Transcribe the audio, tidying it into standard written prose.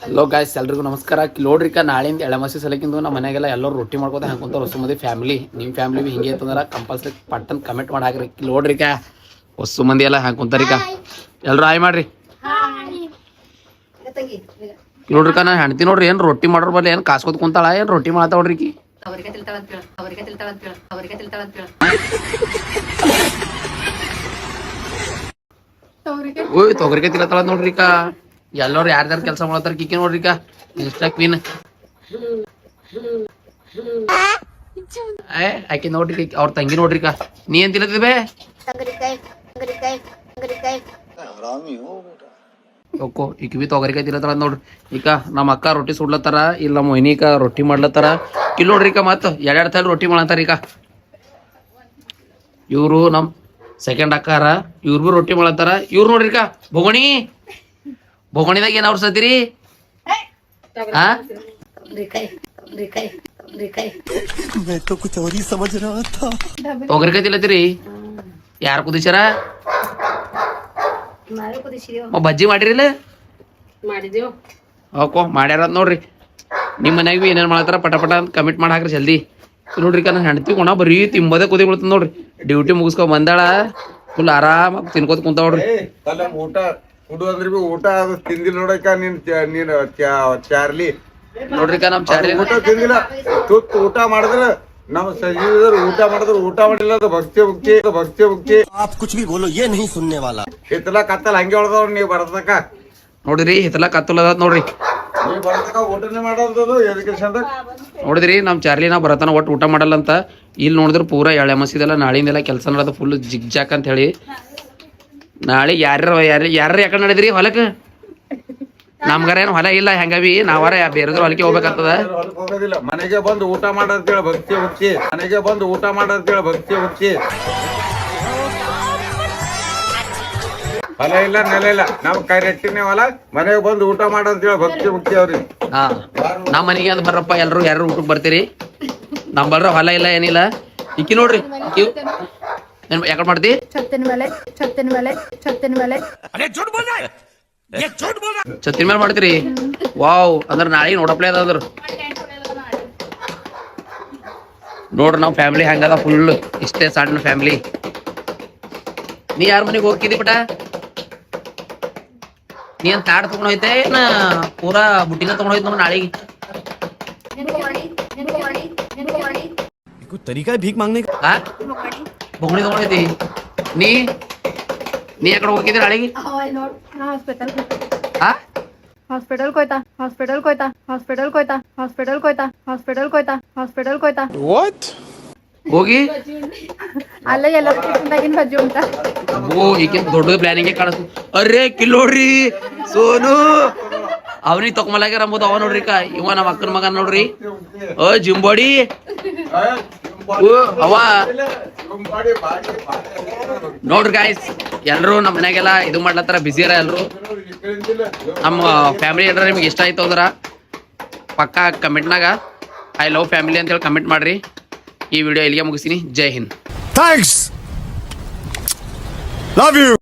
Hello guys, ಎಲ್ರಿಗೂ ನಮಸ್ಕಾರ. ನೋಡ್ರಿಕ ನಾಳಿಂದ ಎಳಮಸಿ ಸಲಕಿಂದು ನಮ್ಮ ಮನೆಗೆಲ್ಲ ಎಲ್ಲರೂ ರೊಟ್ಟಿ ಮಾಡ್ಕೋತ ಹಾಕೊಂತಾರೆ. ಹೊಸ ಮಂದಿ ಫ್ಯಾಮಿಲಿ, ನಿಮ್ಮ ಫ್ಯಾಮಿಲಿ ಭೀ ಹಿಂಗೆ ಇರ್ತಂದ್ರೆ ಕಂಪಲ್ಸರಿ ಪಟ್ಟನ್ ಕಮೆಂಟ್ ಮಾಡಿ ಹಾಕ್ರಿ. ನೋಡ್ರಿಕ ಹೊಸ ಮಂದಿ ಎಲ್ಲ ಹಾಕೊಂತಾರಿಕ. ಎಲ್ಲರೂ ಆಯ್ ಮಾಡ್ರಿ. ನೋಡ್ರಿಕ ನಾ ಹೆಣ್ತಿ ನೋಡ್ರಿ, ಏನು ರೊಟ್ಟಿ ಮಾಡೋರ್ ಬಲ್ಲಿ ಏನು ಕಾಸ್ಕೋತ್ ಕುಂತಾಳ, ಏನು ರೊಟ್ಟಿ ಮಾಡ್ತಾ ನೋಡ್ರಿಕಿ. ಓಯ್ ತೊಗರಿಕಾಯಿ ತಿಲ್ಲತ್ತಾಳ ನೋಡ್ರಿಕ. ಎಲ್ಲರೂ ಯಾರ್ಯಾರು ಕೆಲಸ ಮಾಡತ್ತಾರ ಕಿಕ್ಕಿ ನೋಡ್ರಿಕ. ಇನ್ಸ್ಟಾ ಕ್ವೀನ್ ಆಕಿ ನೋಡ್ರಿ, ಅವ್ರ ತಂಗಿ ನೋಡ್ರಿಕ. ನೀ ಏನ್ ತಿನ್ನತ್ತಿದ್ ಬೇ? ಓಕೋ ಈಗ ಬಿ ತೊಗರಿಕಾಯಿ ತಿನ್ನತ್ತಾಳ ನೋಡ್ರಿ. ಈಗ ನಮ್ಮ ಅಕ್ಕ ರೊಟ್ಟಿ ಸುಡ್ಲತ್ತಾರ, ಇಲ್ಲ ಮೊಯ್ನಿಕ ರೊಟ್ಟಿ ಮಾಡ್ಲತ್ತಾರ. ಇಲ್ಲಿ ನೋಡ್ರಿಕ ಮತ್ತ ಎರಡೆರಡು ತಲೆ ರೊಟ್ಟಿ ಮಾಡತ್ತಾರ. ಈಗ ಇವ್ರು ನಮ್ ಸೆಕೆಂಡ್ ಅಕ್ಕಾರ, ಇವ್ರು ಭೀ ರೊಟ್ಟಿ ಮಾಡತ್ತಾರ. ಇವ್ರು ನೋಡ್ರಿಕ ಬೋಗಣಿದಾಗ ಏನ್ ಅವ್ರ ಸತ್ತೀರಿ? ತೊಗರಿಕಾಯಿ ತಿಲ್ಲತ್ತೀರಿ? ಯಾರು ಕುದಿಸ್ಯಾರ? ಬಜ್ಜಿ ಮಾಡಿರಿಲ್ಲ? ಓಕೋ ಮಾಡ್ಯಾರ ನೋಡ್ರಿ. ನಿಮ್ಮ ಮನ್ಯಾಗ ಬಿ ಏನೇನು ಮಾಡತ್ತಾರ ಪಟ ಪಟ ಅಂತ ಕಮೆಂಟ್ ಮಾಡಿ ಹಾಕ್ರಿ ಜಲ್ದಿ. ನೋಡ್ರಿ ನಾ ಹೆಣ್ತಿ ಕೊಣ ಬರೀ ತಿಂಬದೇ ಕುದಿ ಬಿಡ್ತದ ನೋಡ್ರಿ. ಡ್ಯೂಟಿ ಮುಗಿಸ್ಕೊ ಬಂದಾಳ, ಫುಲ್ ಆರಾಮಾಗಿ ತಿನ್ಕೋತ ಕುಂತ ನೋಡ್ರಿ. ಊಟ ಕುಡು ಅಂದ್ರೆ ಬಿ ಊಟ ಅದು ತಿಂದಿಲ್ಲ ನೋಡಕ್ಕ. ನೀನ್ ಚಾರ್ಲಿ ನೋಡ್ರಿಕ ನಮ್ ಚಾರ್ಲಿ ಊಟ ತಿಂದಿಲ್ಲ. ತುತ್ತು ಊಟ ಮಾಡಿದ್ರ ನಮ್ಮ ಸಜೀವಿದ್ರು ಊಟ ಮಾಡಿದ್ರು ಊಟ ಮಾಡಿಲ್ಲ. ಅದು ಭಕ್ತಿ ಭಕ್ತಿ ಭಕ್ತಿ ಭಕ್ತಿ कुछ भी बोलो ये नहीं सुनने वाला. ಇತ್ತಲ ಕತ್ತಲ್ ಹಂಗೆ ಹೊಡೆದವ್ರು. ನೀವ್ ಬರ್ತಕ ನೋಡ್ರಿ ಹಿತ್ತಲ ಕತ್ತಲ ಅದ ನೋಡ್ರಿ. ನೀವ್ ಬರ್ತಕ ಊಟನೇ ಮಾಡೋದು ಎಜುಕೇಶನ್. ನೋಡಿದ್ರಿ ನಮ್ ಚಾರ್ಲಿ ನಾ ಬರತಾನ ಒಟ್ಟು ಊಟ ಮಾಡಲ್ಲ ಅಂತ. ಇಲ್ಲಿ ನೋಡಿದ್ರೆ ಪೂರಾ ಎಳೆ ಮಸಿದೆಲ್ಲ ನಾಳಿಂದೆಲ್ಲ ಕೆಲಸ ನಡೆದ ಫುಲ್ ಜಿಗ್ ಜಾಕ್ ಅಂತ ಹೇಳಿ. ನಾಳೆ ಯಾರ್ಯಾರ ಯಾಕಡೆ ನಡೆದ್ರಿ ಹೊಲಕ್ಕೆ? ನಮ್ಗಾರ ಏನು ಹೊಲ ಇಲ್ಲ, ಹೆಂಗವಿ ನಾವಾರ ಬೇರೆದ್ರ ಹೊಲಕ್ಕೆ ಹೋಗ್ಬೇಕಂತದ. ಹೋಗೋದಿಲ್ಲ. ಮನೆಗೆ ಬಂದು ಊಟ ಮಾಡಂತೇಳಿ ಭಕ್ತಿ ಭಕ್ತಿ. ಮನೆಗೆ ಬಂದು ಊಟ ಮಾಡಂತೇಳಿ ಭಕ್ತಿ ಭಕ್ತಿ. ಹೊಲ ಇಲ್ಲ ನೆಲ ಇಲ್ಲ, ನಮ್ ಕೈ ರೆಟ್ಟಿನೇ ಹೊಲ. ಮನೆಗೆ ಬಂದು ಊಟ ಮಾಡಂತೇಳಿ ಭಕ್ತಿ ಭಕ್ತಿ ಅವ್ರಿ. ಹಾ ನಮ್ಮ ಮನೆಗೆ ಅದು ಬರ್ರಪ್ಪ, ಎಲ್ರು ಯಾರು ಊಟಕ್ಕೆ ಬರ್ತೀರಿ. ನಮ್ ಬಲ್ರ ಹೊಲ ಇಲ್ಲ ಏನಿಲ್ಲ. ಇಕ್ಕಿ ನೋಡ್ರಿ, ಯಾಕಡೆ ಮಾಡ್ತಿ? ಛತ್ತಿನ ಮೇಲೆ ಮಾಡ್ತೀರಿ? ವಾವ್, ಅಂದ್ರೆ ನಾಳೆ ನೋಡಪ್ಲೇ ಅದ. ಅಂದ್ರ ನೋಡ್ರಿ ನಾವ್ ಫ್ಯಾಮಿಲಿ ಹೆಂಗದ, ಫುಲ್ ಇಷ್ಟೇ ಸಣ್ಣ ಫ್ಯಾಮಿಲಿ. ನೀ ಯಾರ ಮನೆಗೆ ಹೋಗ್ತಿದ್ದಿ ಪಟ? ನೀ ಏನ್ ತಾಡ್ ತಗೊಂಡ್ ಹೋಯ್ತೆ ಏನ ಪೂರಾ ಬುಟ್ಟಿನ ತಗೊಂಡ್ ಹೋಯ್ತು ನೋಡ್ ನಾಳೆಗೆ? तरीका है भीख मांगने का. ಬೋಗಣಿ ತಗೊಂಡೈತಿ. ನೀ ಯಾಕಡೆ ಹೋಗಿದ್ದಿ ನಾಳೆಗೆ? ಹೋಗಿ ಅಲ್ಲ ಎಲ್ಲ ಬಜ್ಜಿ ಉಂಟ. ಓ ಈಗಿನ ದೊಡ್ಡ ಪ್ಲಾನಿಂಗ್ ಕಾಣಿಸ್ತು. ಅರ್ರೇ ಕಿಲ್ಲೋಡ್ರಿ ಸೋನು, ಅವನಿಗೆ ತಕೊಂಬಲಾಗ್ಯಾರ ಅಂಬುದು ಅವ ನೋಡ್ರಿ. ಇವ ನಮ್ಮ ಅಕ್ಕನ ಮಗ ನೋಡ್ರಿ. ಜಿಂಬೋಡಿ ಅವ ನೋಡ್ರಿ ಗಾಯ್ಸ್. ಎಲ್ರು ನಮ್ಮ ಮನ್ಯಾಗೆಲ್ಲ ಇದು ಮಾಡ್ಲತ್ತಾರ, ಬಿಸಿ ಅರ ಎಲ್ರು. ನಮ್ಮ ಫ್ಯಾಮಿಲಿ ಏನಾರ ನಿಮ್ಗೆ ಇಷ್ಟ ಆಯ್ತು ಅಂದ್ರೆ ಪಕ್ಕಾ ಕಮೆಂಟ್ನಾಗ ಐ ಲವ್ ಫ್ಯಾಮಿಲಿ ಅಂತೇಳಿ ಕಮೆಂಟ್ ಮಾಡ್ರಿ. ಈ ವಿಡಿಯೋ ಇಲ್ಲಿಗೆ ಮುಗಿಸ್ತೀನಿ. ಜೈ ಹಿಂದ್. Thanks. Love you.